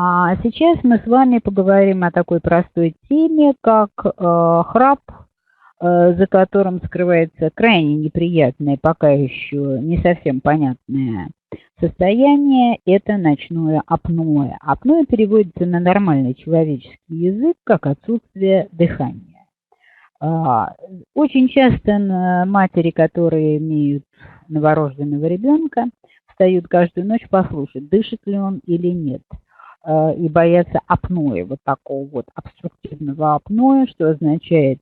А сейчас мы с вами поговорим о такой простой теме, как храп, за которым скрывается крайне неприятное, пока еще не совсем понятное состояние. Это ночное апноэ. Апноэ переводится на нормальный человеческий язык как отсутствие дыхания. А, Очень часто матери, которые имеют новорожденного ребенка, встают каждую ночь послушать, дышит ли он или нет, и боятся апноэ, вот такого вот обструктивного апноэ, что означает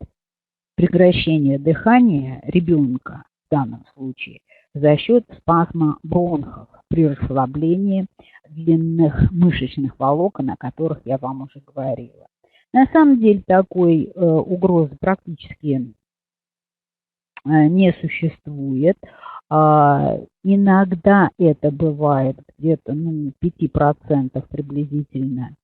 прекращение дыхания ребенка в данном случае за счет спазма бронхов при расслаблении длинных мышечных волокон, о которых я вам уже говорила. На самом деле такой угрозы практически не существует. Иногда это бывает где-то 5% приблизительно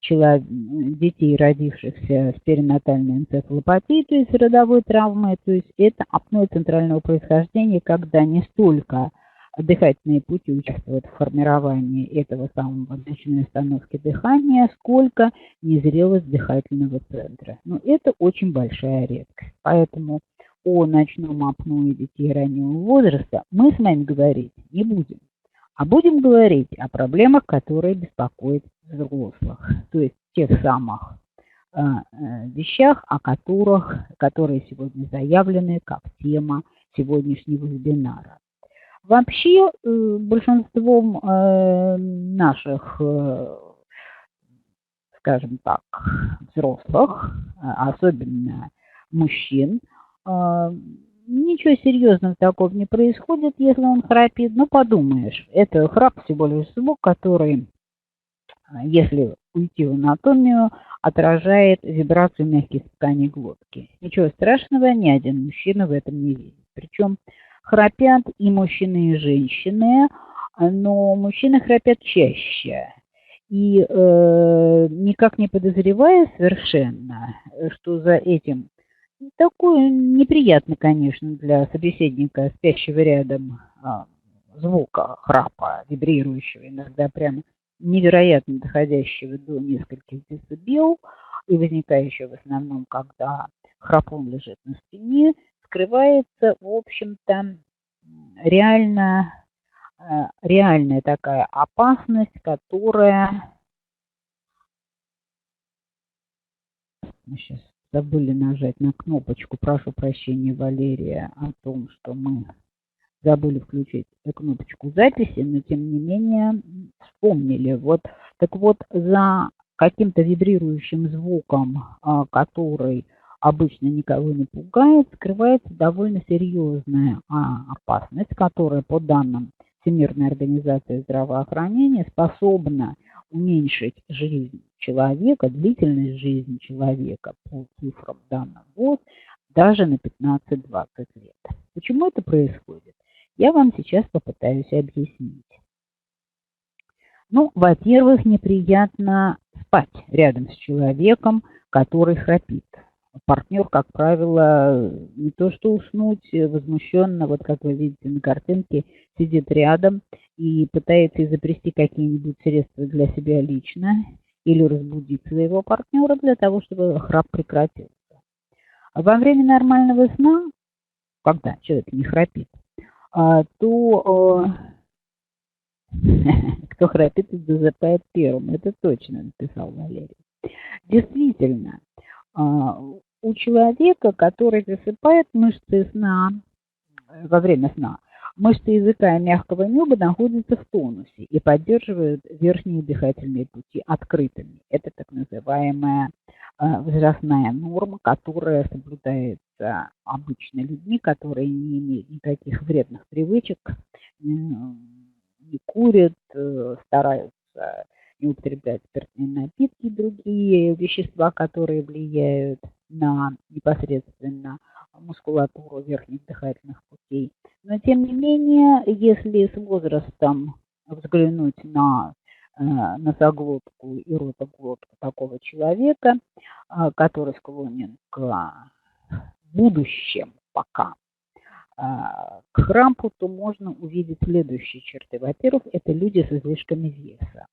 детей, родившихся с перинатальной энцефалопатией, то есть родовой травмой, то есть это апноэ центрального происхождения, когда не столько дыхательные пути участвуют в формировании этого самого ночной остановки дыхания, сколько незрелость дыхательного центра. Но это очень большая редкость. Поэтому о ночном апноэ детей раннего возраста мы с вами говорить не будем. А будем говорить о проблемах, которые беспокоят взрослых, то есть тех самых вещах, которые сегодня заявлены как тема сегодняшнего вебинара. Вообще большинством наших, скажем так, взрослых, особенно мужчин, ничего серьезного такого не происходит, если он храпит. Ну, подумаешь, это храп всего лишь звук, который, если уйти в анатомию, отражает вибрацию мягких тканей глотки. Ничего страшного, ни один мужчина в этом не видит. Причем храпят и мужчины, и женщины, но мужчины храпят чаще. И никак не подозревая совершенно, что за этим такой неприятный, конечно, для собеседника, спящего рядом, звука храпа, вибрирующего, иногда прямо невероятно доходящего до нескольких децибел и возникающего в основном, когда храпун лежит на спине, скрывается, в общем-то, реальная такая опасность, которая... Мы сейчас забыли нажать на кнопочку. Прошу прощения, Валерия, о том, что мы забыли включить кнопочку записи, но тем не менее вспомнили. Так вот, за каким-то вибрирующим звуком, который обычно никого не пугает, скрывается довольно серьезная опасность, которая, по данным Всемирной организации здравоохранения, способна уменьшить жизнь человека, длительность жизни человека по цифрам данных ВОЗ даже на 15-20 лет. Почему это происходит? Я вам сейчас попытаюсь объяснить. Ну, во-первых, неприятно спать рядом с человеком, который храпит. Партнер, как правило, не то что уснуть, возмущенно, вот как вы видите на картинке, сидит рядом и пытается изобрести какие-нибудь средства для себя лично или разбудить своего партнера для того, чтобы храп прекратился. А во время нормального сна, когда человек не храпит, то кто храпит, засыпает первым. Это точно написал Валерий. Действительно, у человека, который засыпает, мышцы сна, во время сна, мышцы языка и мягкого неба находятся в тонусе и поддерживают верхние дыхательные пути открытыми. Это так называемая возрастная норма, которая соблюдается обычно людьми, которые не имеют никаких вредных привычек, не курят, стараются не употреблять спиртные напитки и другие вещества, которые влияют на непосредственно мускулатуру верхних дыхательных путей. Но тем не менее, если с возрастом взглянуть на носоглотку и ротоглотку такого человека, который склонен к будущем пока к храпу, то можно увидеть следующие черты. Во-первых, это люди с излишками веса.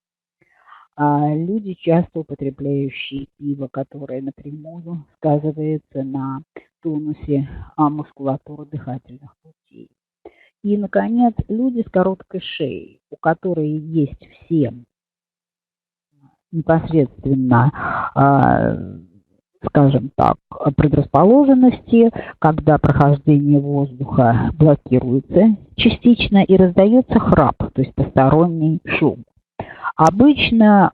Люди, часто употребляющие пиво, которое напрямую сказывается на тонусе мускулатуры дыхательных путей. И, наконец, люди с короткой шеей, у которой есть все непосредственно, скажем так, предрасположенности, когда прохождение воздуха блокируется частично и раздается храп, то есть посторонний шум. Обычно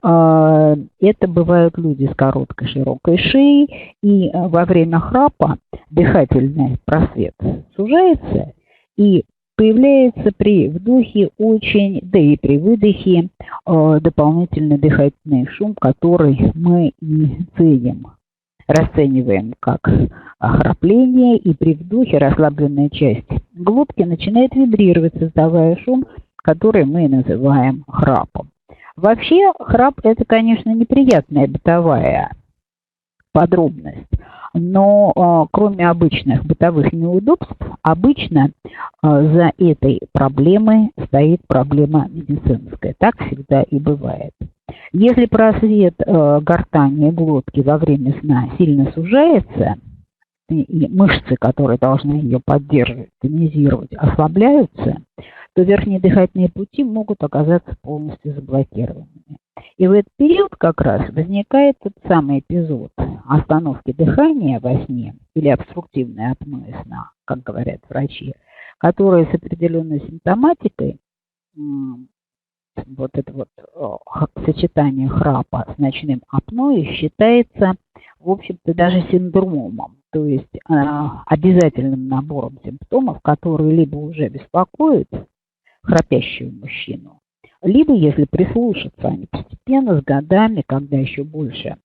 это бывают люди с короткой широкой шеей, и во время храпа дыхательный просвет сужается, и появляется при вдохе очень, да и при выдохе, дополнительный дыхательный шум, который мы и ценим, расцениваем как храпление, и при вдохе расслабленная часть глотки начинает вибрировать, создавая шум, который мы называем храпом. Вообще, храп – это, конечно, неприятная бытовая подробность, но кроме обычных бытовых неудобств, обычно за этой проблемой стоит проблема медицинская. Так всегда и бывает. Если просвет гортани и глотки во время сна сильно сужается, и мышцы, которые должны ее поддерживать, тонизировать, ослабляются, то верхние дыхательные пути могут оказаться полностью заблокированными. И в этот период как раз возникает тот самый эпизод остановки дыхания во сне или обструктивной апноэ сна, как говорят врачи, которые с определенной симптоматикой, вот это вот сочетание храпа с ночным апноэ считается, в общем-то, даже синдромом, то есть обязательным набором симптомов, которые либо уже беспокоят храпящего мужчину, либо, если прислушаться, они постепенно с годами, когда еще больше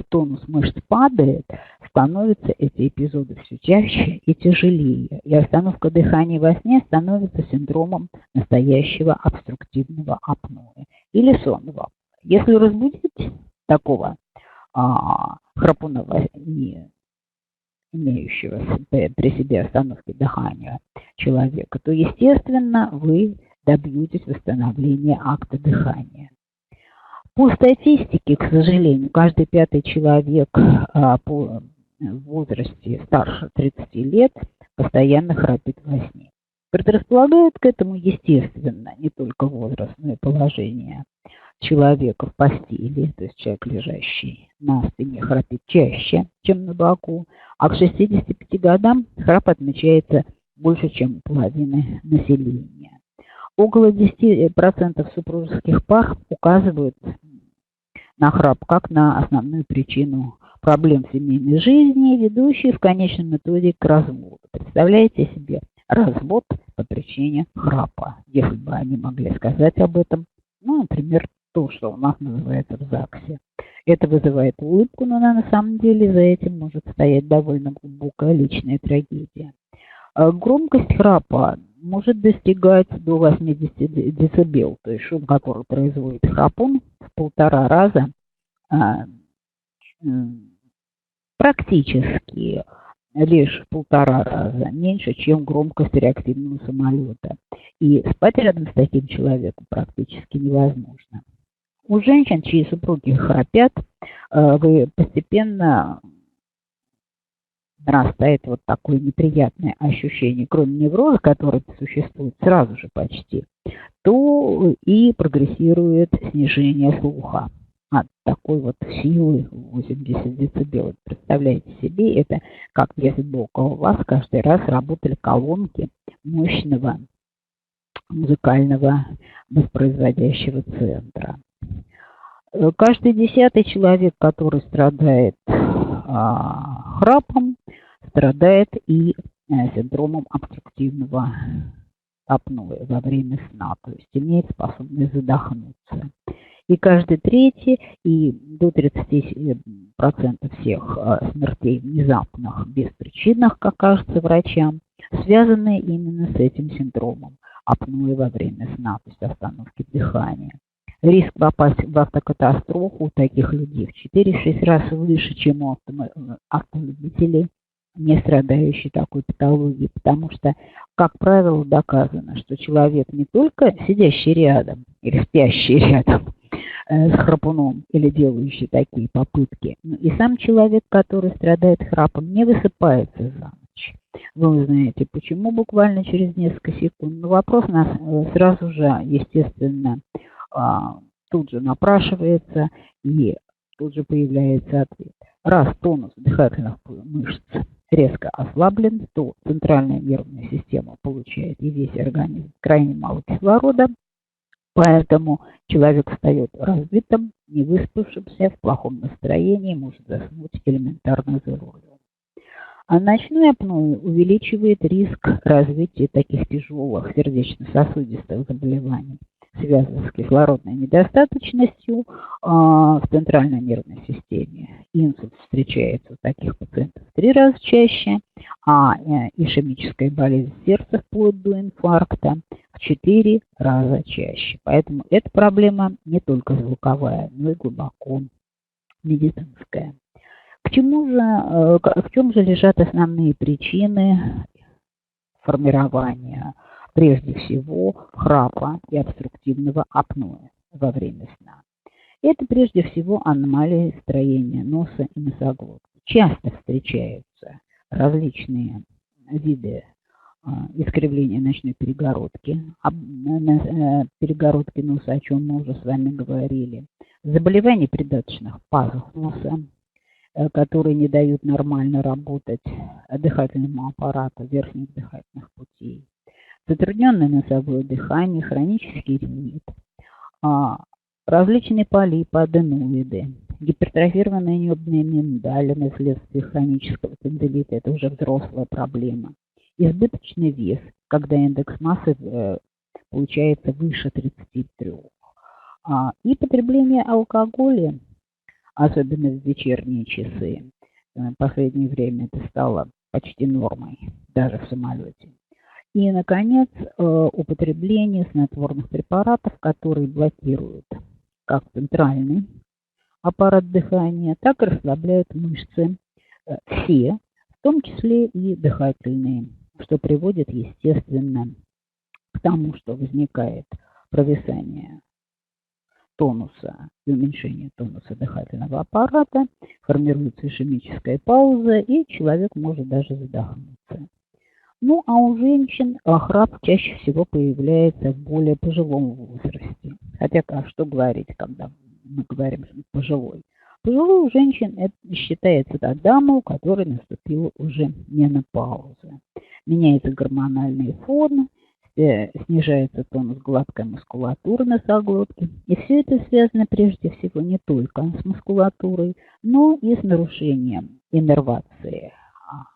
тонус мышц падает, становятся эти эпизоды все чаще и тяжелее. И остановка дыхания во сне становится синдромом настоящего обструктивного апноэ или сонного. Если разбудить такого храпуна, не имеющего при себе остановки дыхания человека, то, естественно, вы добьетесь восстановления акта дыхания. По статистике, к сожалению, каждый пятый человек в возрасте старше 30 лет постоянно храпит во сне. Предрасполагают к этому, естественно, не только возраст, но и положение человека в постели, то есть человек, лежащий на спине, храпит чаще, чем на боку, а к 65 годам храп отмечается больше, чем у половины населения. Около 10% супружеских пар указывают на храп как на основную причину проблем в семейной жизни, ведущие в конечном итоге к разводу. Представляете себе развод по причине храпа, если бы они могли сказать об этом, ну, например, то, что у нас называется в ЗАГСе. Это вызывает улыбку, но на самом деле за этим может стоять довольно глубокая личная трагедия. Громкость храпа может достигать до 80 дБ, то есть шум, который производит храпун, в 1,5 раза практически лишь в 1,5 раза меньше, чем громкость реактивного самолета. И спать рядом с таким человеком практически невозможно. У женщин, чьи супруги храпят, вы постепенно нарастает вот такое неприятное ощущение, кроме невроза, который существует сразу же почти, то и прогрессирует снижение слуха от такой вот силы 80 дБ. Представляете себе, это как если бы около вас каждый раз работали колонки мощного музыкального воспроизводящего центра. Каждый 10-й человек, который страдает храпом, страдает и синдромом обструктивного апноэ во время сна, то есть имеет способность задохнуться. И каждый 3-й и до 30% всех смертей внезапных, беспричинных, как кажется врачам, связаны именно с этим синдромом апноэ во время сна, то есть остановки дыхания. Риск попасть в автокатастрофу у таких людей в 4-6 раз выше, чем у автолюбителей, не страдающий такой патологией, потому что, как правило, доказано, что человек не только сидящий рядом или спящий рядом с храпуном или делающий такие попытки, но и сам человек, который страдает храпом, не высыпается за ночь. Вы узнаете, почему буквально через несколько секунд. Но вопрос нас сразу же, естественно, тут же напрашивается, и тут же появляется ответ. Раз тонус дыхательных мышц резко ослаблен, то центральная нервная система получает и весь организм крайне мало кислорода, поэтому человек встает разбитым, не выспавшимся, в плохом настроении, может заснуть элементарно за рулем. А ночной апноэ увеличивает риск развития таких тяжелых сердечно-сосудистых заболеваний, связанных с кислородной недостаточностью в центральной нервной системе. Инсульт встречается у таких пациентов в 3 раза чаще, а ишемическая болезнь сердца вплоть до инфаркта в 4 раза чаще. Поэтому эта проблема не только звуковая, но и глубоко медицинская. В чем же лежат основные причины формирования, прежде всего, храпа и обструктивного апноэ во время сна? Это прежде всего аномалии строения носа и носоглотки. Часто встречаются различные виды искривления ночной перегородки, перегородки носа, о чем мы уже с вами говорили, заболевания придаточных пазух носа, которые не дают нормально работать дыхательному аппарату верхних дыхательных путей, затрудненное носовое дыхание, хронический ринит, различные полипы, аденоиды, гипертрофированная небная миндалина вследствие хронического тензилита, это уже взрослая проблема, избыточный вес, когда индекс массы получается выше 33, и потребление алкоголя, особенно в вечерние часы. В последнее время это стало почти нормой, даже в самолете. И, наконец, употребление снотворных препаратов, которые блокируют как центральный аппарат дыхания, так и расслабляют мышцы, все, в том числе и дыхательные, что приводит, естественно, к тому, что возникает провисание тонуса и уменьшение тонуса дыхательного аппарата, формируется ишемическая пауза, и человек может даже задохнуться. Ну, а у женщин храп чаще всего появляется в более пожилом возрасте. Хотя, что говорить, когда мы говорим пожилой? Пожилой у женщин это считается та дама, у которой наступила уже менопауза. Меняется гормональный фон, снижается тонус гладкой мускулатуры носоглотки. И все это связано прежде всего не только с мускулатурой, но и с нарушением иннервации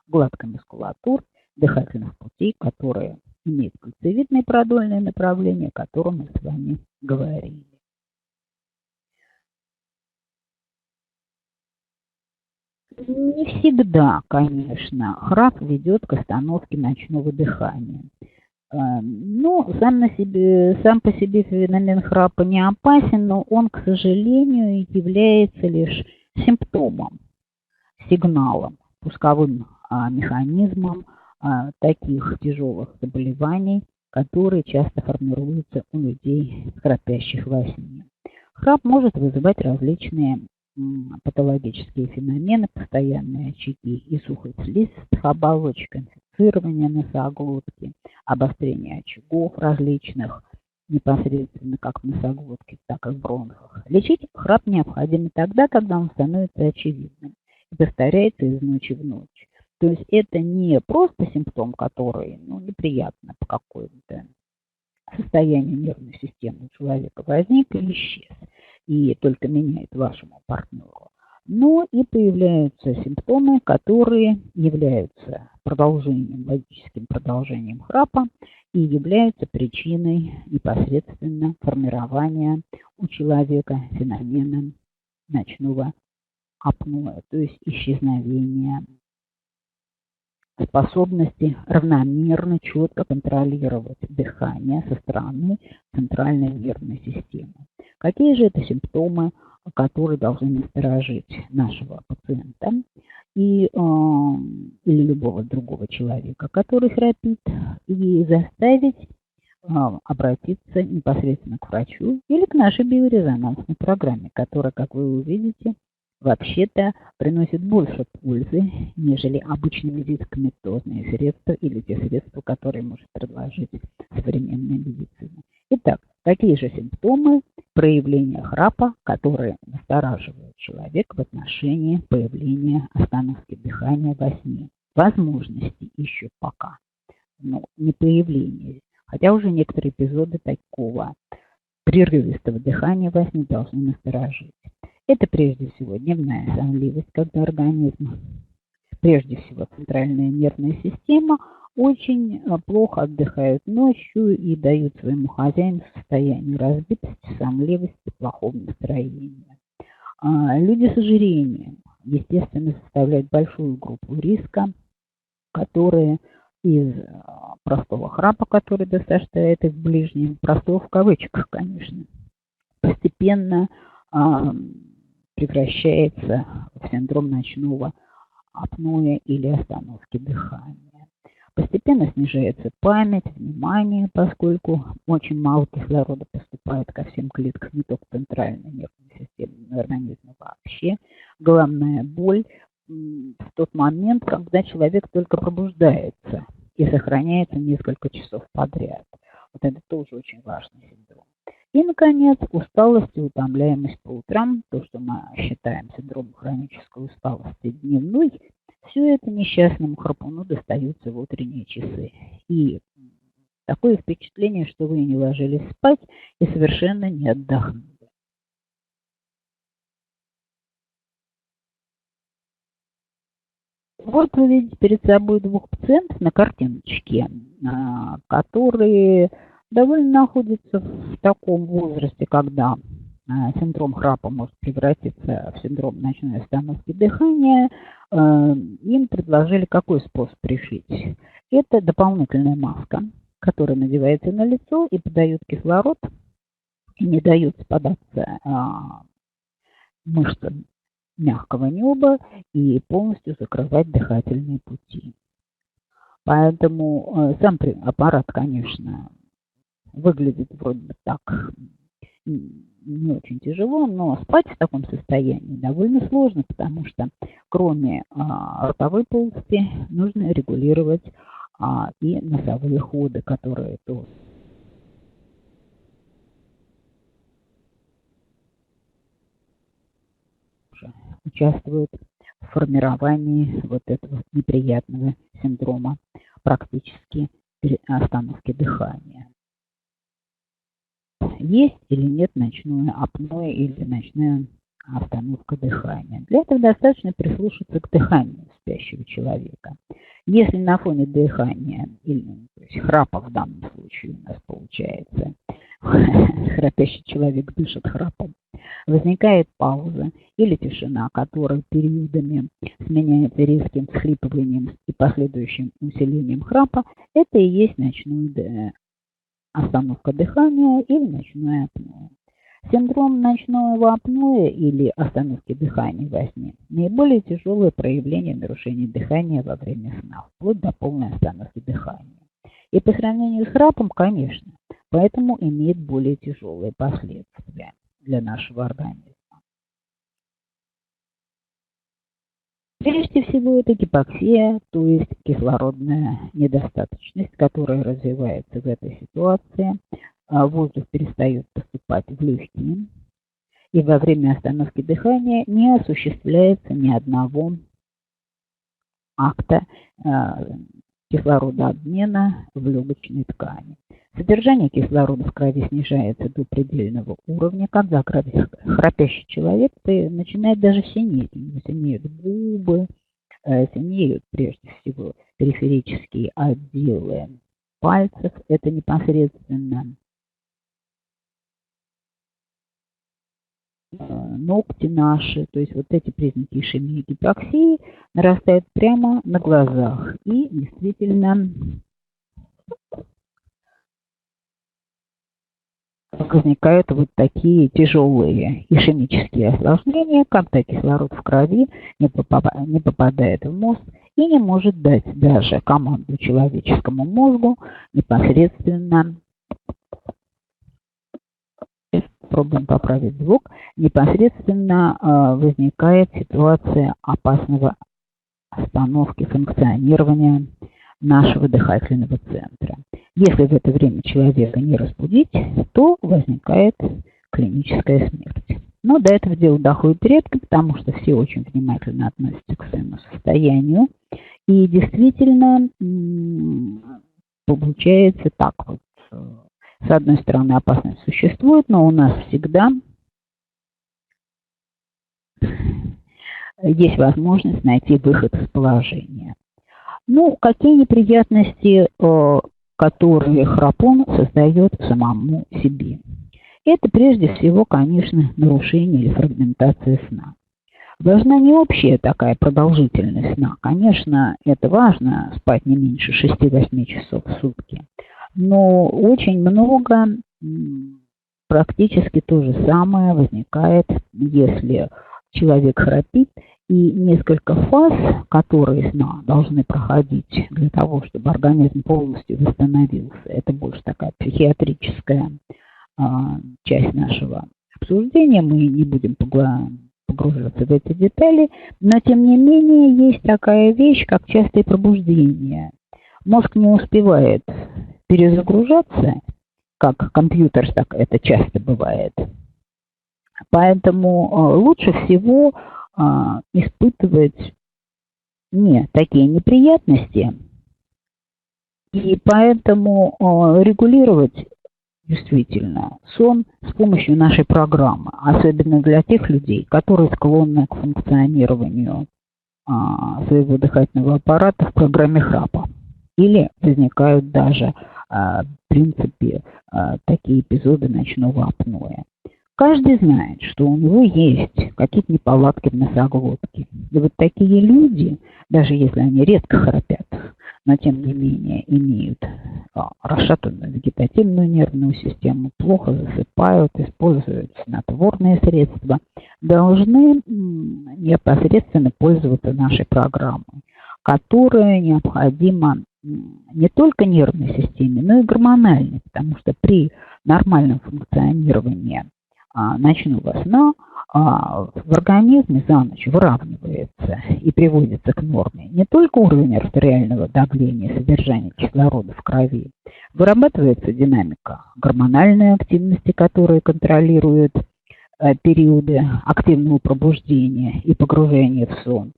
гладкой мускулатуры дыхательных путей, которые имеют кольцевидное продольное направление, о котором мы с вами говорили. Не всегда, конечно, храп ведет к остановке ночного дыхания. Но сам по себе феномен храпа не опасен, но он, к сожалению, является лишь симптомом, сигналом, пусковым механизмом таких тяжелых заболеваний, которые часто формируются у людей, храпящих во сне. Храп может вызывать различные патологические феномены, постоянные очаги и сухость слизистых оболочек, инфицирование носоглотки, обострение очагов различных, непосредственно как в носоглотке, так и в бронхах. Лечить храп необходимо тогда, когда он становится очевидным и повторяется из ночи в ночь. То есть это не просто симптом, который неприятно по какому-то состоянию нервной системы у человека возник и исчез, и только меняет вашему партнеру. Но и появляются симптомы, которые являются логическим продолжением храпа и являются причиной непосредственно формирования у человека феномена ночного апноэ, то есть исчезновения способности равномерно, четко контролировать дыхание со стороны центральной нервной системы. Какие же это симптомы которые должны насторожить нашего пациента или любого другого человека, который храпит, и заставить обратиться непосредственно к врачу или к нашей биорезонансной программе, которая, как вы увидите, вообще-то приносит больше пользы, нежели обычные медикаментозные средства или те средства, которые может предложить современная медицина. Итак, какие же симптомы проявления храпа, которые настораживают человека в отношении появления остановки дыхания во сне? Возможности еще пока, но не появления. Хотя уже некоторые эпизоды такого прерывистого дыхания во сне должны насторожить. Это прежде всего дневная сонливость, когда организм, прежде всего центральная нервная система, очень плохо отдыхают ночью и дают своему хозяину состояние разбитости, сонливости, плохого настроения. Люди с ожирением, естественно, составляют большую группу риска, которые из простого храпа, который доставляет их ближним, простого в кавычках, конечно, постепенно превращается в синдром ночного апноэ или остановки дыхания. Постепенно снижается память, внимание, поскольку очень мало кислорода поступает ко всем клеткам, не только центральной нервной системе, но и организма вообще. Головная боль в тот момент, когда человек только пробуждается и сохраняется несколько часов подряд. Вот это тоже очень важный синдром. И, наконец, усталость и утомляемость по утрам, то, что мы считаем синдромом хронической усталости дневной, все это несчастному храпуну достается в утренние часы. И такое впечатление, что вы не ложились спать и совершенно не отдохнули. Вот вы видите перед собой двух пациентов на картиночке, которые довольно находятся в таком возрасте, когда синдром храпа может превратиться в синдром ночной остановки дыхания. Им предложили какой способ решить? Это дополнительная маска, которая надевается на лицо и подает кислород, и не дает спадаться мышцам мягкого неба и полностью закрывать дыхательные пути. Поэтому сам аппарат, конечно, выглядит вроде бы так не очень тяжело, но спать в таком состоянии довольно сложно, потому что кроме ротовой полости нужно регулировать и носовые ходы, которые тоже участвуют в формировании вот этого неприятного синдрома практически остановки дыхания. Есть или нет ночное апноэ или ночная остановка дыхания. Для этого достаточно прислушаться к дыханию спящего человека. Если на фоне дыхания, или то есть храпа в данном случае у нас получается, храпящий человек дышит храпом, возникает пауза или тишина, которая периодами сменяется резким всхлипыванием и последующим усилением храпа, это и есть ночная остановка дыхания или ночное апноэ. Синдром ночного апноэ или остановки дыхания во сне – наиболее тяжелое проявление нарушения дыхания во время сна, вплоть до полной остановки дыхания. И по сравнению с храпом, конечно, поэтому имеет более тяжелые последствия для нашего организма. Прежде всего, это гипоксия, то есть кислородная недостаточность, которая развивается в этой ситуации. Воздух перестает поступать в легкие, и во время остановки дыхания не осуществляется ни одного акта кислородообмена в легочной ткани. Содержание кислорода в крови снижается до предельного уровня, когда храпящий человек начинает даже синеть. У него синеют губы, синеют прежде всего периферические отделы пальцев. Это непосредственно ногти наши, то есть вот эти признаки ишемии, гипоксии нарастают прямо на глазах. И действительно возникают вот такие тяжелые ишемические осложнения, когда кислород в крови не попадает в мозг и не может дать даже команду человеческому мозгу непосредственно, пробуем поправить звук, непосредственно возникает ситуация опасного остановки функционирования нашего дыхательного центра. Если в это время человека не разбудить, то возникает клиническая смерть. Но до этого дела доходит редко, потому что все очень внимательно относятся к своему состоянию. И действительно получается так вот. С одной стороны, опасность существует, но у нас всегда есть возможность найти выход из положения. Ну, какие неприятности, которые храпун создает самому себе? Это прежде всего, конечно, нарушение или фрагментация сна. Важна не общая такая продолжительность сна. Конечно, это важно, спать не меньше 6-8 часов в сутки. Но очень много, практически то же самое возникает, если человек храпит, и несколько фаз, которые сна должны проходить для того, чтобы организм полностью восстановился. Это больше такая психиатрическая часть нашего обсуждения. Мы не будем погружаться в эти детали, но тем не менее есть такая вещь, как частое пробуждение. Мозг не успевает перезагружаться, как компьютер, так это часто бывает. Поэтому лучше всего испытывать не такие неприятности, и поэтому регулировать действительно сон с помощью нашей программы, особенно для тех людей, которые склонны к функционированию своего дыхательного аппарата в программе храпа. Или возникают даже, в принципе, такие эпизоды ночного апноэ. Каждый знает, что у него есть какие-то неполадки в носоглотке. И вот такие люди, даже если они редко храпят, но тем не менее имеют расшатанную вегетативную нервную систему, плохо засыпают, используют снотворные средства, должны непосредственно пользоваться нашей программой, которая необходима не только нервной системе, но и гормональной, потому что при нормальном функционировании ночного сна в организме за ночь выравнивается и приводится к норме не только уровень артериального давления, содержание кислорода в крови, вырабатывается динамика гормональной активности, которая контролирует периоды активного пробуждения и погружения в сон.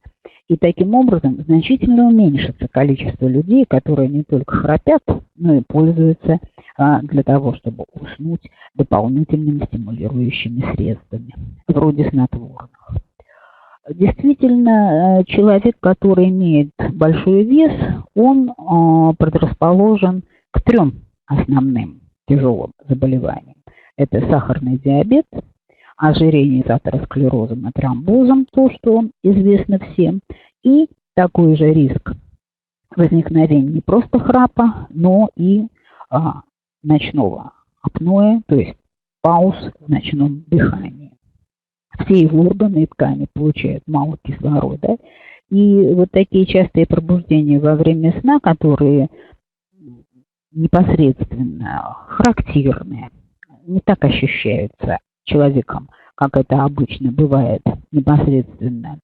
И таким образом значительно уменьшится количество людей, которые не только храпят, но и пользуются для того, чтобы уснуть дополнительными стимулирующими средствами, вроде снотворных. Действительно, человек, который имеет большой вес, он предрасположен к 3 основным тяжелым заболеваниям. Это сахарный диабет, ожирение с атеросклерозом и тромбозом, то, что известно всем, и такой же риск возникновения не просто храпа, но и ночного апноэ, то есть пауз в ночном дыхании. Все его органы и ткани получают мало кислорода, и вот такие частые пробуждения во время сна, которые непосредственно характерные, не так ощущаются человеком, как это обычно бывает непосредственно,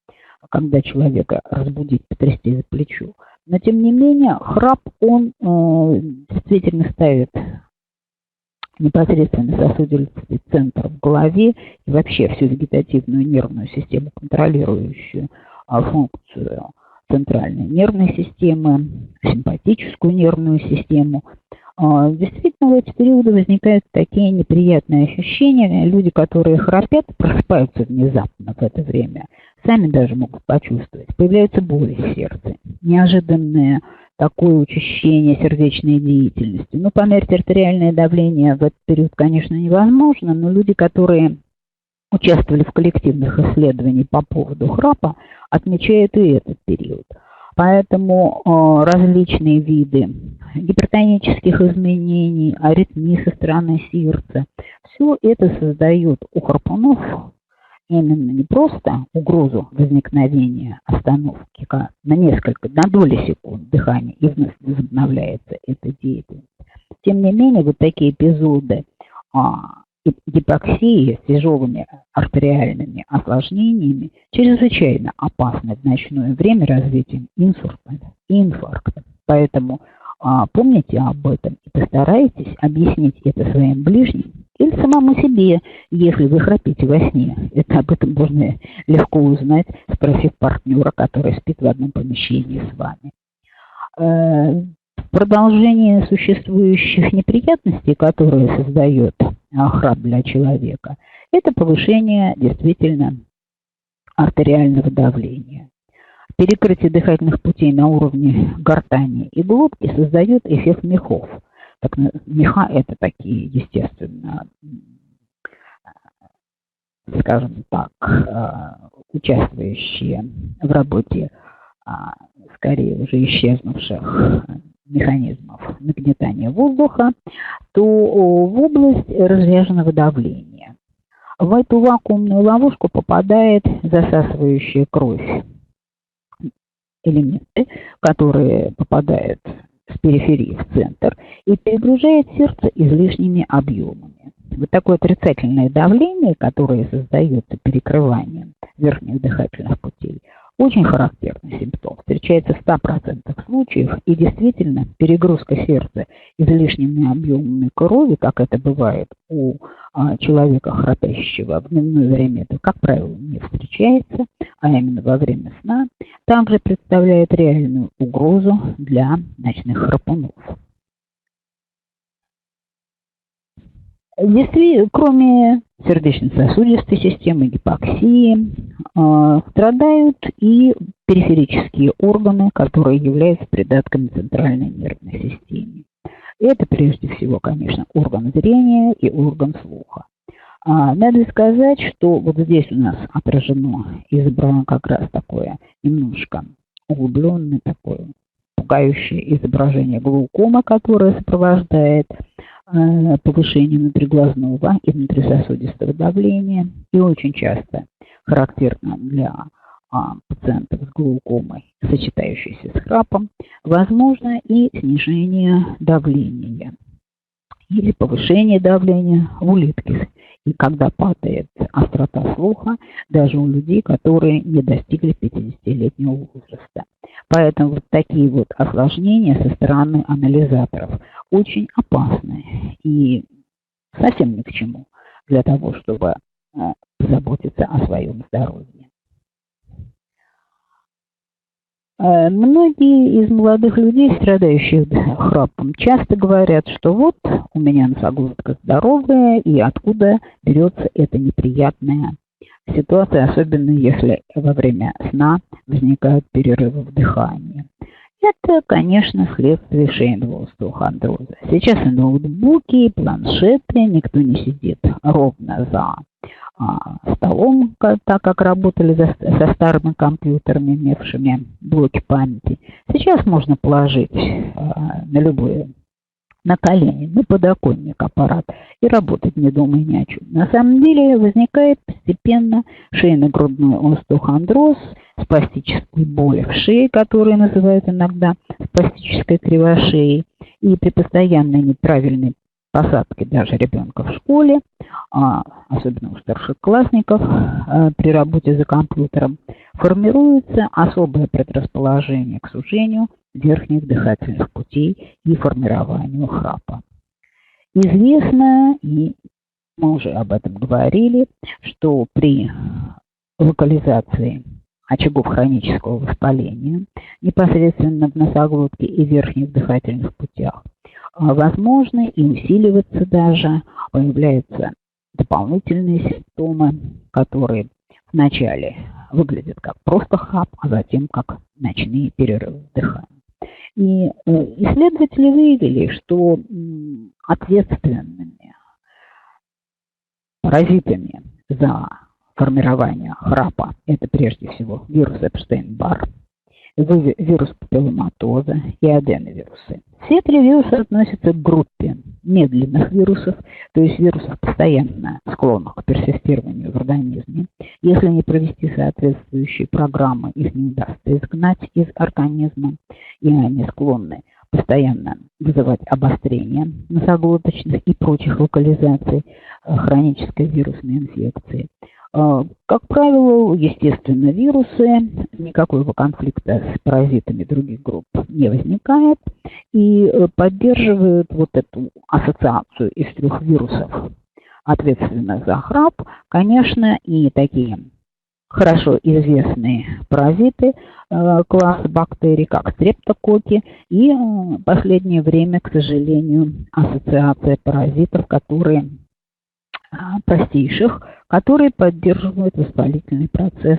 когда человека разбудить, потрясти за плечо. Но тем не менее, храп, он действительно ставит непосредственно сосудистый центр в голове и вообще всю вегетативную нервную систему, контролирующую функцию центральной нервной системы, симпатическую нервную систему. Действительно, в эти периоды возникают такие неприятные ощущения. Люди, которые храпят, просыпаются внезапно в это время, сами даже могут почувствовать. Появляются боли в сердце, неожиданное такое учащение сердечной деятельности. Ну, померить артериальное давление в этот период, конечно, невозможно, но люди, которые участвовали в коллективных исследованиях по поводу храпа, отмечают и этот период. Поэтому различные виды гипертонических изменений, аритмии со стороны сердца, все это создает у храпунов именно не просто угрозу возникновения остановки, на доли секунд дыхания и вновь возобновляется эта деятельность. Тем не менее, вот такие эпизоды гипоксии с тяжелыми артериальными осложнениями чрезвычайно опасны в ночное время развитием инфаркта. Поэтому помните об этом и постарайтесь объяснить это своим ближним или самому себе, если вы храпите во сне. Это об этом можно легко узнать, спросив партнера, который спит в одном помещении с вами. Продолжение существующих неприятностей, которые создает храп для человека, это повышение действительно артериального давления. Перекрытие дыхательных путей на уровне гортани и глотки создает эффект мехов. Меха – это такие, естественно, скажем так, участвующие в работе скорее уже исчезнувших механизмов нагнетания воздуха, то в область разряженного давления. В эту вакуумную ловушку попадает засасывающая кровь элементы, которые попадают с периферии в центр и перегружает сердце излишними объемами. Вот такое отрицательное давление, которое создается перекрыванием верхних дыхательных путей, очень характерный симптом. Встречается в 100% случаев, и действительно перегрузка сердца излишними объемами крови, как это бывает у человека, храпящего в дневное время, это, как правило, не встречается, а именно во время сна, также представляет реальную угрозу для ночных храпунов. Действительно, кроме сердечно-сосудистой системы, гипоксии, страдают и периферические органы, которые являются придатками центральной нервной системы. Это прежде всего, конечно, орган зрения и орган слуха. Надо сказать, что вот здесь у нас отражено, изображено как раз такое немножко углубленное, такое пугающее изображение глаукомы, которое сопровождает повышение внутриглазного и внутрисосудистого давления, и очень часто характерно для пациентов с глаукомой, сочетающейся с храпом, возможно и снижение давления или повышение давления в улитке. И когда падает острота слуха, даже у людей, которые не достигли 50-летнего возраста. Поэтому вот такие вот осложнения со стороны анализаторов очень опасны и совсем ни к чему для того, чтобы заботиться о своем здоровье. Многие из молодых людей, страдающих храпом, часто говорят, что вот у меня носоглотка здоровая, и откуда берется эта неприятная ситуация, особенно если во время сна возникают перерывы в дыхании. Это, конечно, следствие шейного остеохондроза. Сейчас и ноутбуки, и планшеты, никто не сидит ровно за столом, так как работали со старыми компьютерами, имевшими блоки памяти. Сейчас можно положить на колени, на подоконник аппарат и работать, не думая ни о чем. На самом деле возникает постепенно шейно-грудной остеохондроз, спастические боли в шее, которые называют иногда спастической кривошеей, и при постоянной неправильной посадке даже ребенка в школе, особенно у старшеклассников, при работе за компьютером, формируется особое предрасположение к сужению верхних дыхательных путей и формированию храпа. Известно, и мы уже об этом говорили, что при локализации очагов хронического воспаления непосредственно в носоглотке и верхних дыхательных путях возможно и усиливаться даже, появляются дополнительные симптомы, которые вначале выглядят как просто храп, а затем как ночные перерывы дыхания. И исследователи выявили, что ответственными паразитами за формирование храпа это прежде всего вирус Эпштейн-Бар, вирус папилломатоза и аденовирусы. Все три вируса относятся к группе медленных вирусов, то есть вирусов, постоянно склонных к персистированию в организме. Если не провести соответствующие программы, их не удастся изгнать из организма, и они склонны постоянно вызывать обострение носоглоточных и прочих локализаций хронической вирусной инфекции. Как правило, естественно, вирусы, никакого конфликта с паразитами других групп не возникает и поддерживают вот эту ассоциацию из трех вирусов, ответственных за храп, конечно, и такие хорошо известные паразиты класса бактерий, как стрептококки, и в последнее время, к сожалению, ассоциация паразитов, которые простейших, которые поддерживают воспалительный процесс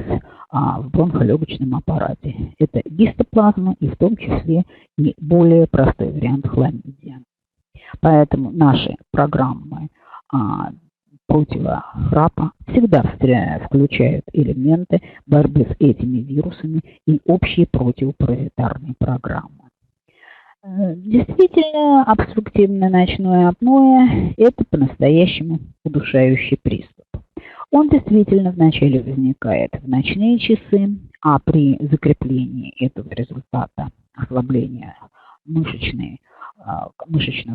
в бронхолегочном аппарате. Это гистоплазма и в том числе и более простой вариант хламидия. Поэтому наши программы противохрапа всегда включают элементы борьбы с этими вирусами и общие противопаразитарные программы. Действительно, обструктивное ночное апноэ – это по-настоящему удушающий приступ. Он действительно вначале возникает в ночные часы, а при закреплении этого результата ослабления мышечного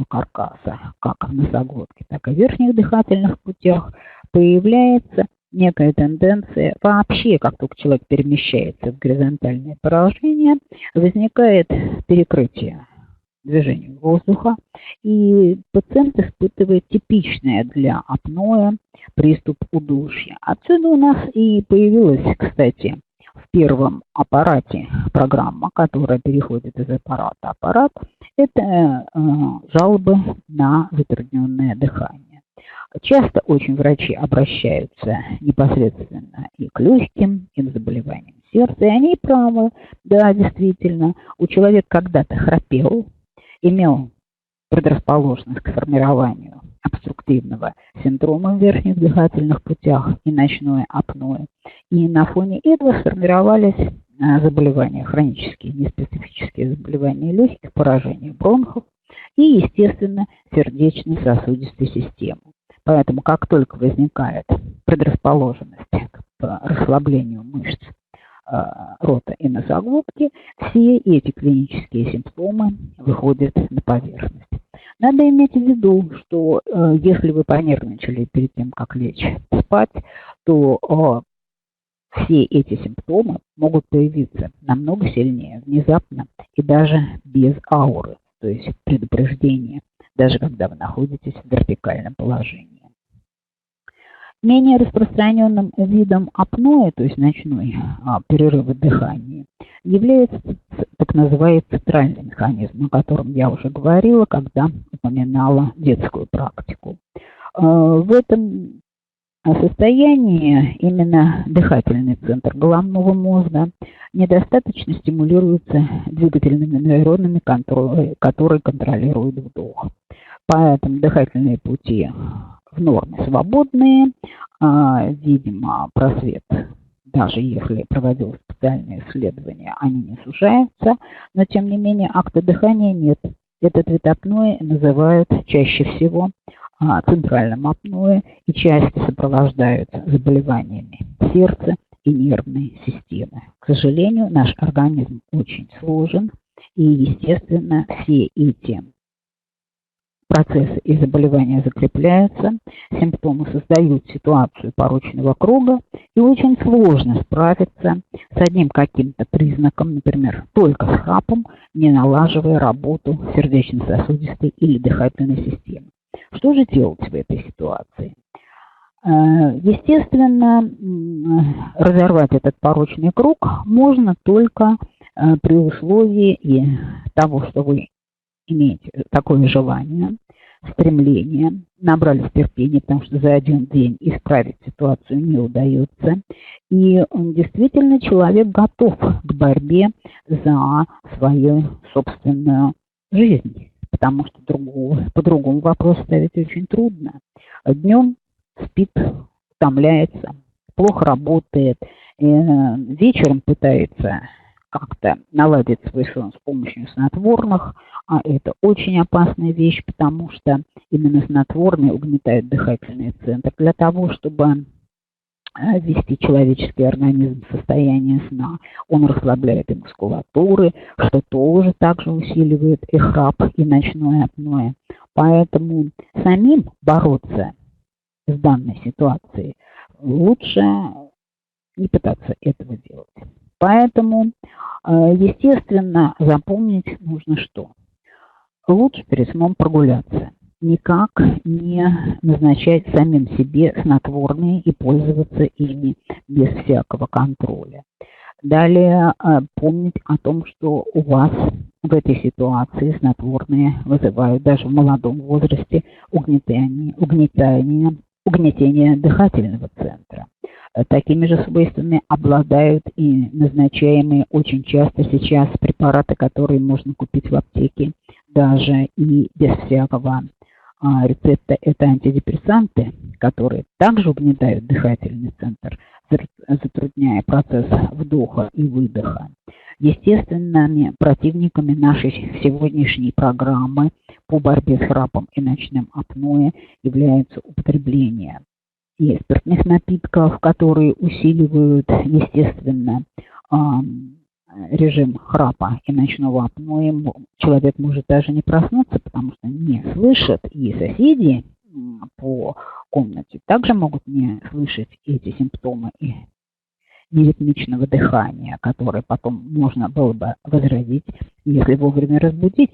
каркаса, как в носоглотке, так и в верхних дыхательных путях, появляется некая тенденция вообще, как только человек перемещается в горизонтальное положение, возникает перекрытие движению воздуха, и пациент испытывает типичное для апноэ приступ удушья. Отсюда у нас и появилась, кстати, в первом аппарате программа, которая переходит из аппарата в аппарат, это жалобы на затрудненное дыхание. Часто очень врачи обращаются непосредственно и к легким, и к заболеваниям сердца, и они правы, да, действительно, у человека когда-то храпел, имел предрасположенность к формированию обструктивного синдрома в верхних дыхательных путях и ночное апноэ. И на фоне этого сформировались заболевания хронические, неспецифические заболевания легких, поражения бронхов и, естественно, сердечно-сосудистой системы. Поэтому, как только возникает предрасположенность к расслаблению мышц рота и носоглотки, все эти клинические симптомы выходят на поверхность. Надо иметь в виду, что если вы понервничали перед тем, как лечь спать, то все эти симптомы могут появиться намного сильнее, внезапно и даже без ауры, то есть предупреждения, даже когда вы находитесь в вертикальном положении. Менее распространенным видом апноэ, то есть ночной перерыва дыхания, является так называемый центральный механизм, о котором я уже говорила, когда упоминала детскую практику. В этом состоянии именно дыхательный центр головного мозга недостаточно стимулируется двигательными нейронами, которые контролируют вдох. Поэтому дыхательные пути в норме свободные, видимо, просвет, даже если проводилось специальное исследование, они не сужаются, но тем не менее акта дыхания нет. Этот вид апноэ называют чаще всего центральным апноэ и часто сопровождаются заболеваниями сердца и нервной системы. К сожалению, наш организм очень сложен, и, естественно, все эти процессы и заболевания закрепляются, симптомы создают ситуацию порочного круга, и очень сложно справиться с одним каким-то признаком, например, только с храпом, не налаживая работу сердечно-сосудистой или дыхательной системы. Что же делать в этой ситуации? Естественно, разорвать этот порочный круг можно только при условии того, что вы имеете такое желание, стремление, набрались терпения, потому что за один день исправить ситуацию не удается. И действительно человек готов к борьбе за свою собственную жизнь, потому что по-другому вопрос ставить очень трудно. Днем спит, утомляется, плохо работает, вечером пытается как-то наладить свой сон с помощью снотворных, а это очень опасная вещь, потому что именно снотворные угнетают дыхательный центр. Для того, чтобы ввести человеческий организм в состояние сна, он расслабляет и мускулатуры, что тоже также усиливает и храп, и ночное апноэ. Поэтому самим бороться с данной ситуацией лучше не пытаться этого делать. Поэтому, естественно, запомнить нужно что? Лучше перед сном прогуляться. Никак не назначать самим себе снотворные и пользоваться ими без всякого контроля. Далее помнить о том, что у вас в этой ситуации снотворные вызывают даже в молодом возрасте угнетение дыхательного центра. Такими же свойствами обладают и назначаемые очень часто сейчас препараты, которые можно купить в аптеке даже и без всякого рецепта. Это антидепрессанты, которые также угнетают дыхательный центр, затрудняя процесс вдоха и выдоха. Естественными противниками нашей сегодняшней программы по борьбе с храпом и ночным апноэ является употребление и спиртных напитков, которые усиливают, естественно, режим храпа и ночного апноэ. Человек может даже не проснуться, потому что не слышит, и соседи по комнате также могут не слышать эти симптомы и неритмичного дыхания, которые потом можно было бы возродить, если вовремя разбудить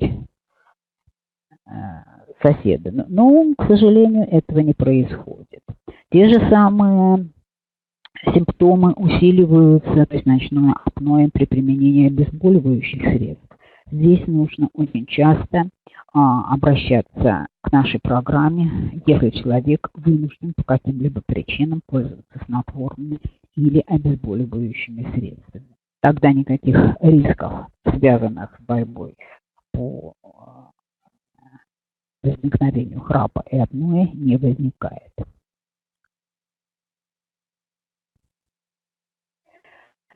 соседа. Но, к сожалению, этого не происходит. Те же самые симптомы усиливаются, то есть ночное апноэ при применении обезболивающих средств. Здесь нужно очень часто обращаться к нашей программе, если человек вынужден по каким-либо причинам пользоваться снотворными или обезболивающими средствами. Тогда никаких рисков, связанных с борьбой по возникновению храпа и апноэ, не возникает.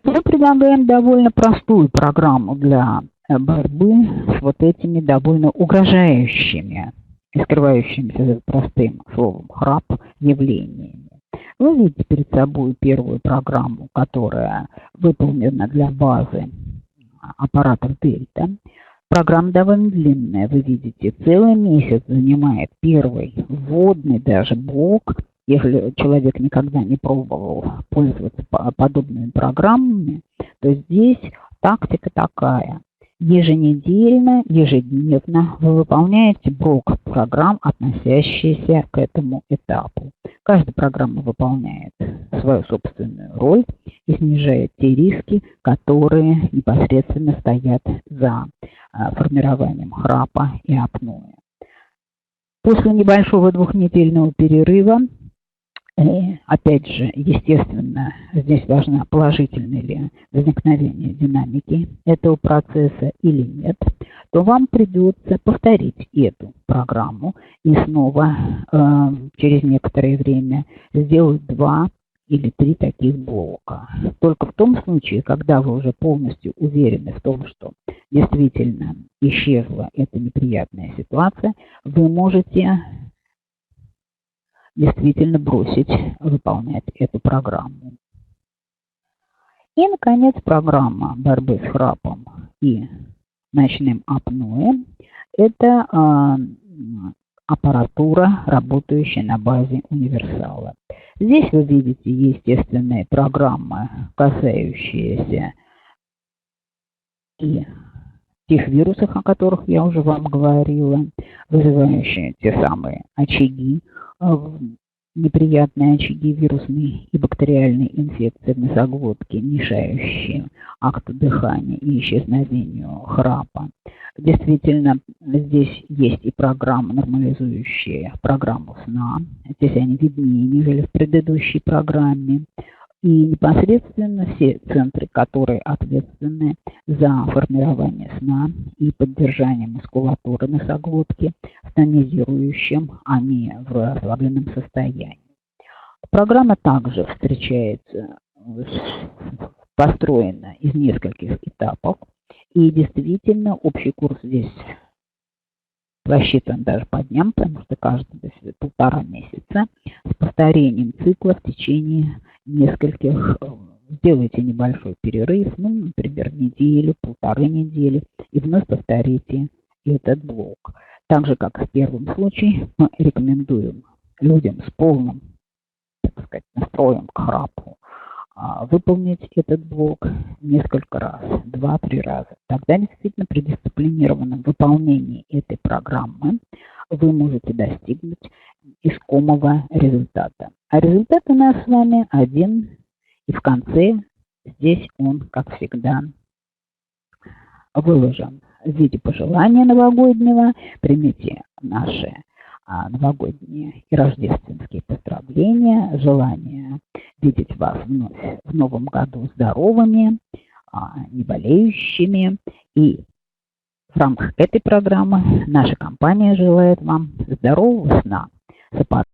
Мы предлагаем довольно простую программу для борьбы с вот этими довольно угрожающими и скрывающимися за простым словом храп явлениями. Вы видите перед собой первую программу, которая выполнена для базы аппаратов Дельта. Программа довольно длинная, вы видите, целый месяц занимает первый вводный даже блок. Если человек никогда не пробовал пользоваться подобными программами, то здесь тактика такая. Еженедельно, ежедневно вы выполняете блок программ, относящиеся к этому этапу. Каждая программа выполняет свою собственную роль и снижает те риски, которые непосредственно стоят за формированием храпа и апноэ. После небольшого двухнедельного перерыва, опять же, естественно, здесь важно, положительное ли возникновение динамики этого процесса или нет, то вам придется повторить эту программу и снова через некоторое время сделать 2 или 3 таких блока. Только в том случае, когда вы уже полностью уверены в том, что действительно исчезла эта неприятная ситуация, вы можете действительно бросить выполнять эту программу. И, наконец, программа борьбы с храпом и ночным апноэ – это аппаратура, работающая на базе универсала. Здесь вы видите естественные программы, касающиеся и тех вирусов, о которых я уже вам говорила, вызывающие те самые очаги, неприятные очаги вирусной и бактериальной инфекции в носоглотке, мешающие акту дыхания и исчезновению храпа. Действительно, здесь есть и программы, нормализующие программу сна. Здесь они виднее, нежели в предыдущей программе. И непосредственно все центры, которые ответственны за формирование сна и поддержание мускулатуры носоглотки в тонизирующем, а не в расслабленном состоянии. Программа также встречается, построена из нескольких этапов. этапах. И действительно, общий курс здесь рассчитан даже по дням, потому что каждый, то есть 1,5 месяца, с повторением цикла в течение нескольких. Сделайте небольшой перерыв, ну, например, неделю, 1,5 недели, и вновь повторите этот блок. Так же, как и в первом случае, мы рекомендуем людям с полным, так сказать, настроем к храпу выполнить этот блок несколько раз, 2-3 раза. Тогда действительно при дисциплинированном выполнении этой программы вы можете достигнуть искомого результата. А результат у нас с вами один, и в конце здесь он, как всегда, выложен в виде пожелания новогоднего. Примите наши новогодние и рождественские поздравления, желание видеть вас вновь в новом году здоровыми, не болеющими. И в рамках этой программы наша компания желает вам здорового сна.